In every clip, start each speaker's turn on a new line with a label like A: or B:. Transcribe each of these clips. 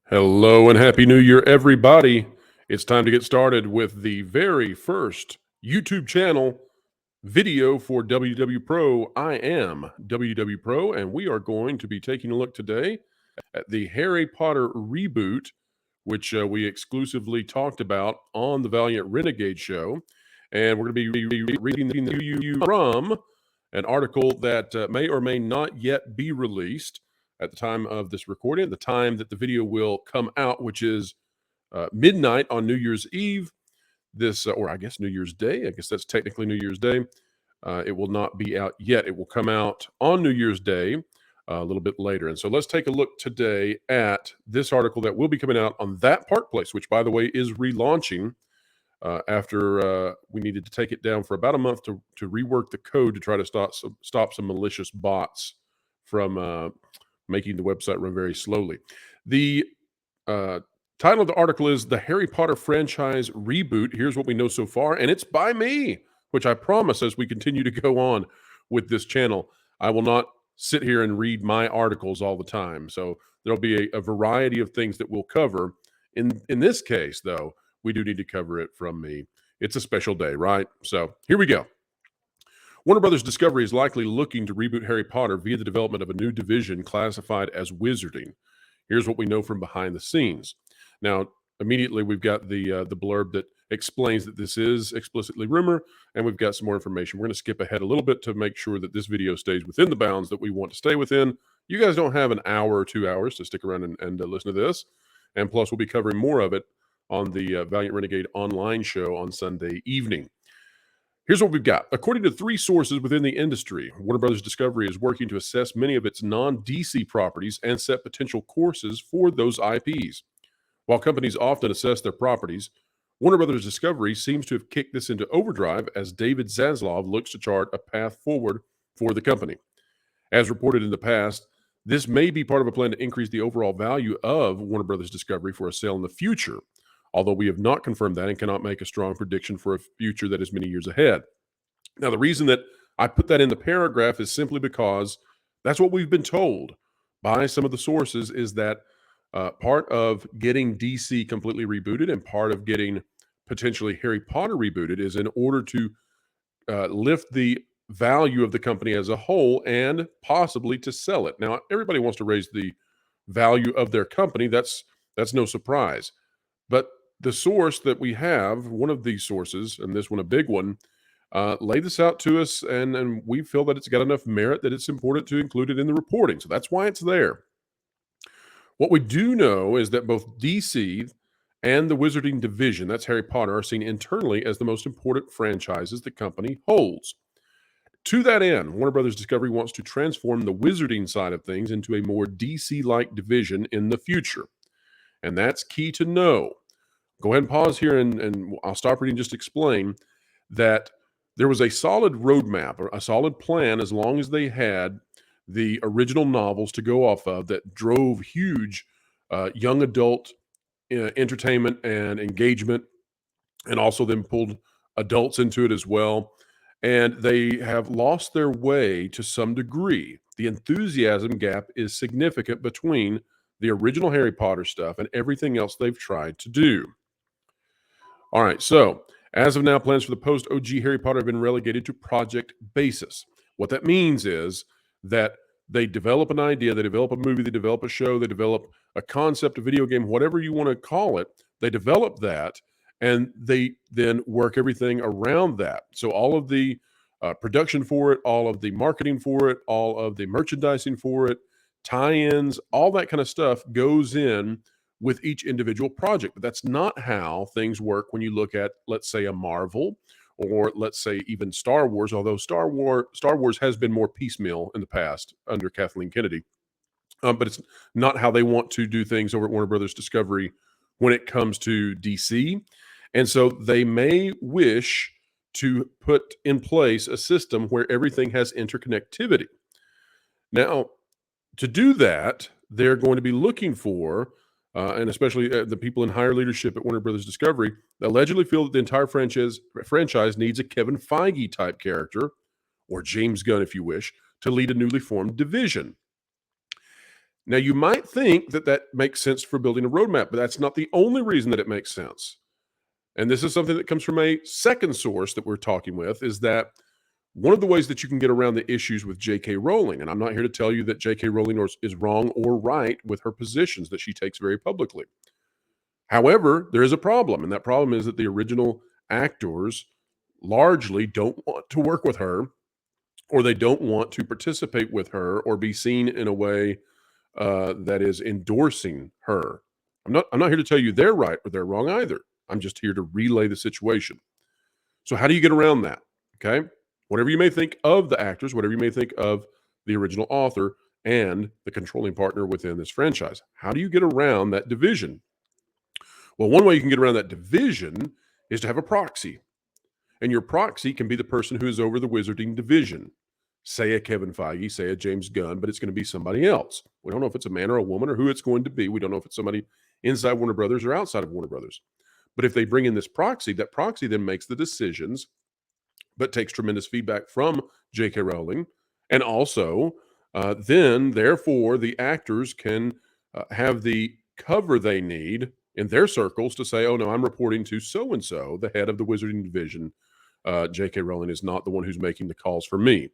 A: Hello and Happy New Year, everybody. It's time to get started with the very first YouTube channel video for WDW Pro. I am WDW Pro, and we are going to be taking a look today at the Harry Potter reboot, which we exclusively talked about on the Valiant Renegade show. And we're going to be reading the review from an article that may or may not yet be released at the time of this recording, at the time that the video will come out, which is midnight on New Year's Eve. Or I guess New Year's Day. I guess that's technically New Year's Day. It will not be out yet. It will come out on New Year's Day a little bit later. And so let's take a look today at this article that will be coming out on That Park Place, which, by the way, is relaunching after we needed to take it down for about a month to rework the code to try to stop some malicious bots from making the website run very slowly. The title of the article is The Harry Potter Franchise Reboot. Here's what we know so far, and it's by me, which I promise as we continue to go on with this channel, I will not sit here and read my articles all the time. So there'll be a variety of things that we'll cover. In this case, though, we do need to cover it from me. It's a special day, right? So here we go. Warner Brothers Discovery is likely looking to reboot Harry Potter via the development of a new division classified as Wizarding. Here's what we know from behind the scenes. Now, immediately we've got the blurb that explains that this is explicitly rumor, and we've got some more information. We're going to skip ahead a little bit to make sure that this video stays within the bounds that we want to stay within. You guys don't have an hour or 2 hours to stick around and listen to this. And plus, we'll be covering more of it on the Valiant Renegade online show on Sunday evening. Here's what we've got. According to 3 sources within the industry, Warner Brothers Discovery is working to assess many of its non-DC properties and set potential courses for those IPs. While companies often assess their properties, Warner Brothers Discovery seems to have kicked this into overdrive as David Zaslav looks to chart a path forward for the company. As reported in the past, this may be part of a plan to increase the overall value of Warner Brothers Discovery for a sale in the future, although we have not confirmed that and cannot make a strong prediction for a future that is many years ahead. Now, the reason that I put that in the paragraph is simply because that's what we've been told by some of the sources, is that part of getting DC completely rebooted and part of getting potentially Harry Potter rebooted is in order to lift the value of the company as a whole and possibly to sell it. Now, everybody wants to raise the value of their company. That's no surprise. But the source that we have, one of these sources, and this one a big one, laid this out to us, and we feel that it's got enough merit that it's important to include it in the reporting. So that's why it's there. What we do know is that both DC and the Wizarding division, that's Harry Potter, are seen internally as the most important franchises the company holds. To that end, Warner Brothers Discovery wants to transform the Wizarding side of things into a more DC-like division in the future. And that's key to know. Go ahead and pause here, and I'll stop reading and just explain that there was a solid roadmap, or a solid plan, as long as they had the original novels to go off of, that drove huge young adult entertainment and engagement, and also then pulled adults into it as well. And they have lost their way to some degree. The enthusiasm gap is significant between the original Harry Potter stuff and everything else they've tried to do. All right, so as of now, plans for the post-OG Harry Potter have been relegated to project basis. What that means is that they develop an idea, they develop a movie, they develop a show, they develop a concept, a video game, whatever you want to call it. They develop that, and they then work everything around that. So all of the production for it, all of the marketing for it, all of the merchandising for it, tie-ins, all that kind of stuff goes in with each individual project. But that's not how things work when you look at, let's say, a Marvel, or let's say even Star Wars, although Star Wars has been more piecemeal in the past under Kathleen Kennedy. But it's not how they want to do things over at Warner Brothers Discovery when it comes to DC. And so they may wish to put in place a system where everything has interconnectivity. Now, to do that, they're going to be looking for, and especially the people in higher leadership at Warner Brothers Discovery, allegedly feel that the entire franchise needs a Kevin Feige type character, or James Gunn if you wish, to lead a newly formed division. Now, you might think that that makes sense for building a roadmap, but that's not the only reason that it makes sense. And this is something that comes from a second source that we're talking with, is that one of the ways that you can get around the issues with J.K. Rowling, and I'm not here to tell you that J.K. Rowling is wrong or right with her positions that she takes very publicly. However, there is a problem, and that problem is that the original actors largely don't want to work with her, or they don't want to participate with her or be seen in a way that is endorsing her. I'm not here to tell you they're right or they're wrong either. I'm just here to relay the situation. So how do you get around that? Okay? Whatever you may think of the actors, whatever you may think of the original author and the controlling partner within this franchise, how do you get around that division? Well, one way you can get around that division is to have a proxy. And your proxy can be the person who is over the wizarding division. Say a Kevin Feige, say a James Gunn, but it's going to be somebody else. We don't know if it's a man or a woman or who it's going to be. We don't know if it's somebody inside Warner Brothers or outside of Warner Brothers. But if they bring in this proxy, that proxy then makes the decisions, but takes tremendous feedback from J.K. Rowling. And also, then, therefore, the actors can have the cover they need in their circles to say, oh, no, I'm reporting to so and so, the head of the Wizarding Division. J.K. Rowling is not the one who's making the calls for me.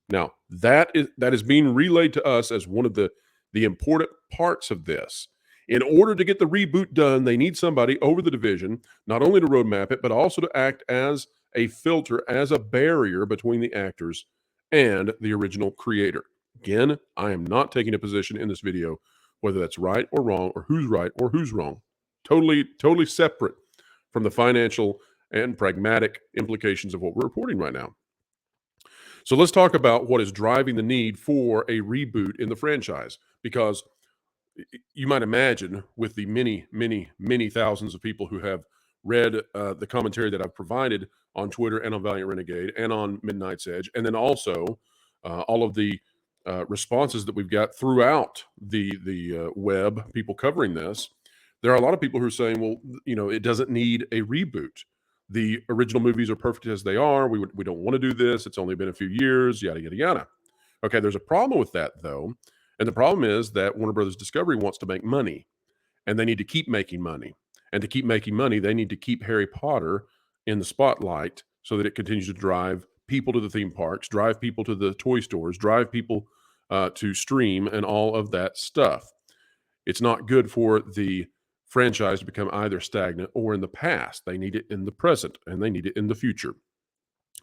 A: Now, that is being relayed to us as one of the important parts of this. In order to get the reboot done, they need somebody over the division, not only to roadmap it, but also to act as a filter, as a barrier between the actors and the original creator. Again, I am not taking a position in this video, whether that's right or wrong, or who's right or who's wrong. Totally separate from the financial and pragmatic implications of what we're reporting right now. So let's talk about what is driving the need for a reboot in the franchise, because you might imagine, with the many thousands of people who have read the commentary that I've provided on Twitter and on Valiant Renegade and on Midnight's Edge, and then also all of the responses that we've got throughout the web, people covering this, there are a lot of people who are saying, well, it doesn't need a reboot. The original movies are perfect as they are. We don't want to do this. It's only been a few years, yada, yada, yada. Okay, there's a problem with that, though. And the problem is that Warner Brothers Discovery wants to make money, and they need to keep making money. And to keep making money, they need to keep Harry Potter in the spotlight so that it continues to drive people to the theme parks, drive people to the toy stores, drive people to stream and all of that stuff. It's not good for the franchise to become either stagnant or in the past. They need it in the present, and they need it in the future.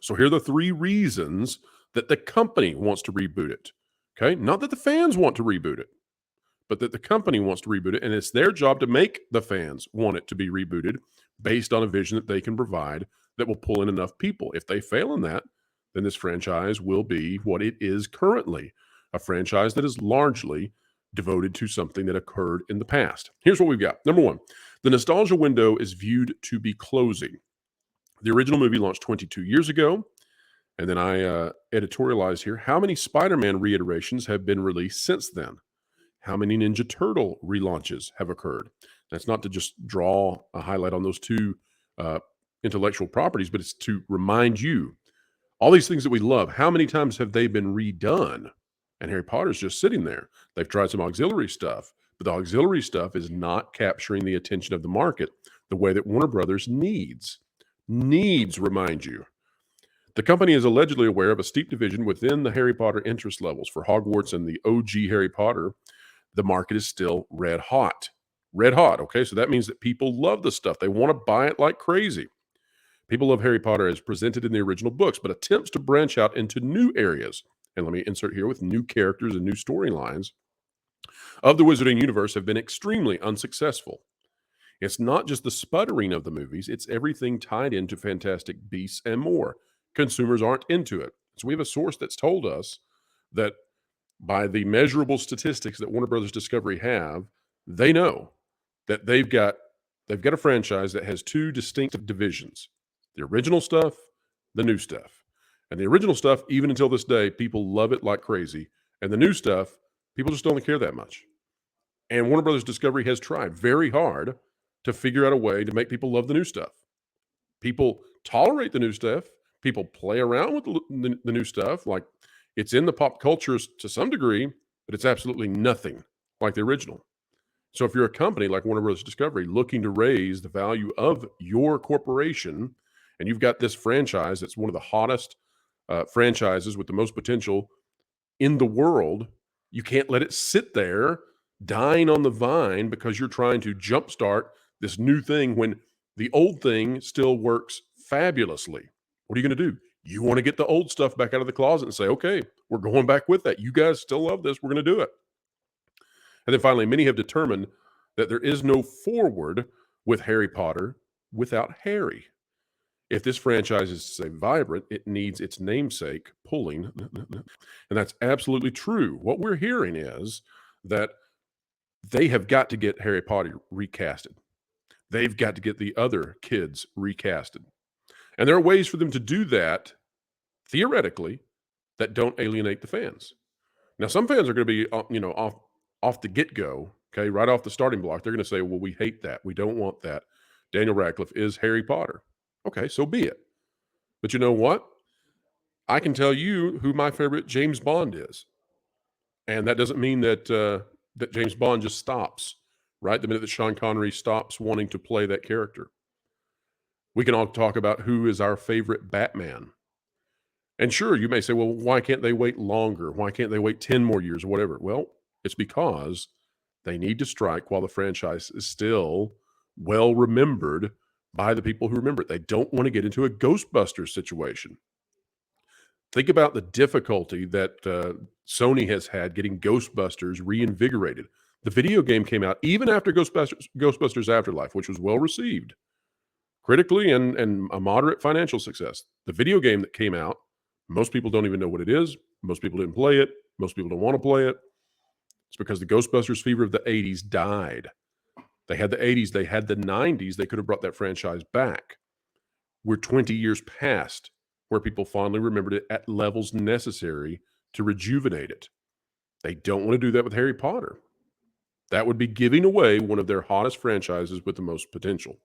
A: So here are the three reasons that the company wants to reboot it. Okay, not that the fans want to reboot it, but that the company wants to reboot it, and it's their job to make the fans want it to be rebooted based on a vision that they can provide that will pull in enough people. If they fail in that, then this franchise will be what it is currently, a franchise that is largely devoted to something that occurred in the past. Here's what we've got. Number one, the nostalgia window is viewed to be closing. The original movie launched 22 years ago. And then I editorialize here. How many Spider-Man reiterations have been released since then? How many Ninja Turtle relaunches have occurred? That's not to just draw a highlight on those two intellectual properties, but it's to remind you, all these things that we love, how many times have they been redone? And Harry Potter's just sitting there. They've tried some auxiliary stuff, but the auxiliary stuff is not capturing the attention of the market the way that Warner Brothers needs, remind you. The company is allegedly aware of a steep division within the Harry Potter interest levels. For Hogwarts and the OG Harry Potter, the market is still red hot. Red hot, okay? So that means that people love the stuff. They want to buy it like crazy. People love Harry Potter as presented in the original books, but attempts to branch out into new areas, and let me insert here with new characters and new storylines, of the Wizarding universe have been extremely unsuccessful. It's not just the sputtering of the movies, it's everything tied into Fantastic Beasts and more. Consumers aren't into it. So we have a source that's told us that by the measurable statistics that Warner Brothers Discovery have, they know that they've got a franchise that has two distinct divisions: the original stuff, the new stuff. And the original stuff, even until this day, people love it like crazy. And the new stuff, people just don't care that much. And Warner Brothers Discovery has tried very hard to figure out a way to make people love the new stuff. People tolerate the new stuff. People play around with the new stuff. Like, it's in the pop culture to some degree, but it's absolutely nothing like the original. So if you're a company like Warner Bros. Discovery looking to raise the value of your corporation, and you've got this franchise that's one of the hottest franchises with the most potential in the world, you can't let it sit there dying on the vine because you're trying to jumpstart this new thing when the old thing still works fabulously. What are you going to do? You want to get the old stuff back out of the closet and say, okay, we're going back with that. You guys still love this. We're going to do it. And then finally, many have determined that there is no forward with Harry Potter without Harry. If this franchise is to stay vibrant, it needs its namesake pulling. And that's absolutely true. What we're hearing is that they have got to get Harry Potter recasted. They've got to get the other kids recasted. And there are ways for them to do that, theoretically, that don't alienate the fans. Now, some fans are going to be, off the get-go, okay, right off the starting block. They're going to say, well, we hate that. We don't want that. Daniel Radcliffe is Harry Potter. Okay, so be it. But you know what? I can tell you who my favorite James Bond is. And that doesn't mean that that James Bond just stops, right? The minute that Sean Connery stops wanting to play that character. We can all talk about who is our favorite Batman. And sure, you may say, well, why can't they wait longer? Why can't they wait 10 more years or whatever? Well, it's because they need to strike while the franchise is still well remembered by the people who remember it. They don't want to get into a Ghostbusters situation. Think about the difficulty that Sony has had getting Ghostbusters reinvigorated. The video game came out even after Ghostbusters Afterlife, which was well received critically and a moderate financial success. The video game that came out, most people don't even know what it is. Most people didn't play it. Most people don't want to play it. It's because the Ghostbusters fever of the 80s died. They had the 80s. They had the 90s. They could have brought that franchise back. We're 20 years past where people fondly remembered it at levels necessary to rejuvenate it. They don't want to do that with Harry Potter. That would be giving away one of their hottest franchises with the most potential.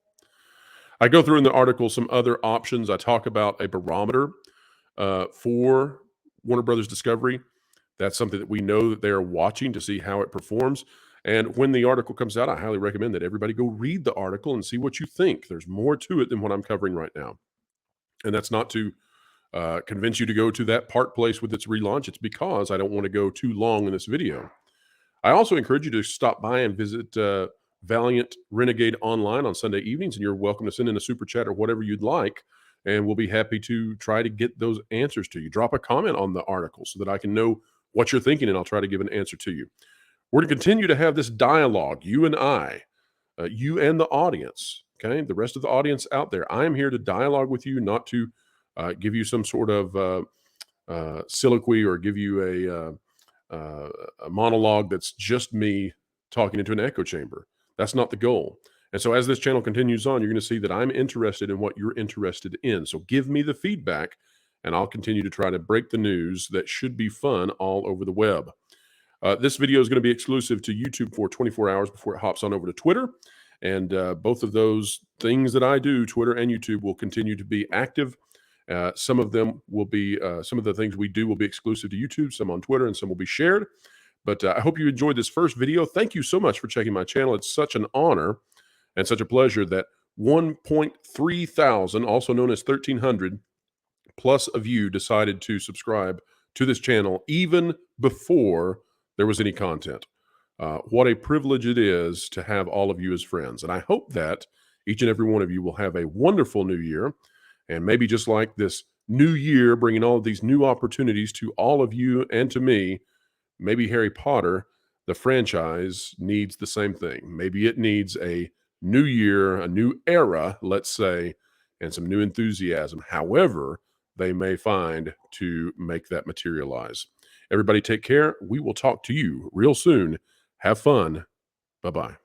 A: I go through in the article some other options. I talk about a barometer for Warner Brothers Discovery. That's something that we know that they are watching to see how it performs. And when the article comes out, I highly recommend that everybody go read the article and see what you think. There's more to it than what I'm covering right now. And that's not to convince you to go to that Park Place with its relaunch. It's because I don't want to go too long in this video. I also encourage you to stop by and visit Valiant Renegade online on Sunday evenings, and you're welcome to send in a super chat or whatever you'd like, and we'll be happy to try to get those answers to you. Drop a comment on the article so that I can know what you're thinking, and I'll try to give an answer to you. We're going to continue to have this dialogue, you and I, you and the audience, okay? The rest of the audience out there. I am here to dialogue with you, not to give you some sort of soliloquy or give you a monologue that's just me talking into an echo chamber. That's not the goal. And so as this channel continues on, you're going to see that I'm interested in what you're interested in. So give me the feedback, and I'll continue to try to break the news that should be fun all over the web. This video is going to be exclusive to YouTube for 24 hours before it hops on over to Twitter. And both of those things that I do, Twitter and YouTube, will continue to be active. Some of them will be, some of the things we do will be exclusive to YouTube, some on Twitter, and some will be shared. But I hope you enjoyed this first video. Thank you so much for checking my channel. It's such an honor and such a pleasure that 1.3 thousand, also known as 1,300 plus of you decided to subscribe to this channel even before there was any content. What a privilege it is to have all of you as friends. And I hope that each and every one of you will have a wonderful new year. And maybe just like this new year, bringing all of these new opportunities to all of you and to me, maybe Harry Potter, the franchise, needs the same thing. Maybe it needs a new year, a new era, let's say, and some new enthusiasm, however they may find to make that materialize. Everybody take care. We will talk to you real soon. Have fun. Bye-bye.